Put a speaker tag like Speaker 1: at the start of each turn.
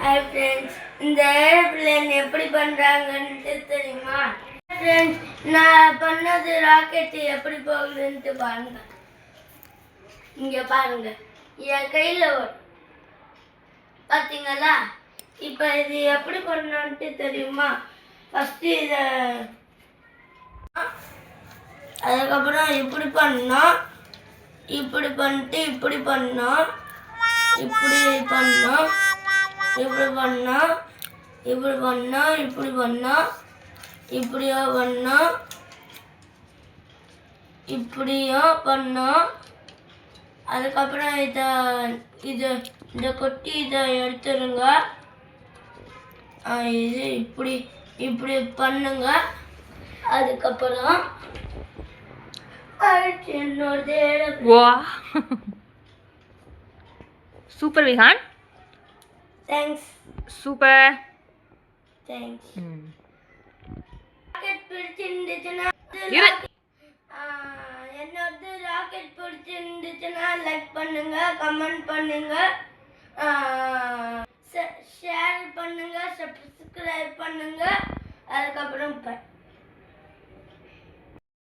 Speaker 1: Hi friends, இந்த aeroplane எப்படி பண்ணுறாங்கன்ட்டு தெரியுமா? ஃப்ரெண்ட்ஸ், நான் பண்ணது ராக்கெட்டு எப்படி போகுதுன்ட்டு பாருங்க. இங்கே பாருங்க, என் கையில் பார்த்தீங்களா? இப்போ இது எப்படி பண்ணணுன்ட்டு தெரியுமா? ஃபஸ்ட்டு இதை அதுக்கப்புறம் இப்படி பண்ணோம், இப்படி பண்ணிட்டு இப்படி பண்ணோம், இப்படி பண்ணோம், இப்படி பண்ணோம், இப்படி பண்ணோம், இப்படி பண்ணோம், இப்படியோ பண்ணோம், இப்படியோ பண்ணோம். அதுக்கப்புறம் இதை கொட்டி இதை எடுத்துருங்க. இது இப்படி இப்படி பண்ணுங்க. அதுக்கப்புறம்
Speaker 2: super Vihaan,
Speaker 1: thanks.
Speaker 2: Super,
Speaker 1: thanks. Rocket பிடிச்சிருந்துச்சுன்னா என்னோட ராக்கெட் பிடிச்சிருந்துச்சுன்னா லைக் பண்ணுங்க, கமெண்ட் பண்ணுங்க, ஷேர் பண்ணுங்க, சப்ஸ்கிரைப் பண்ணுங்க. அதுக்கப்புறம்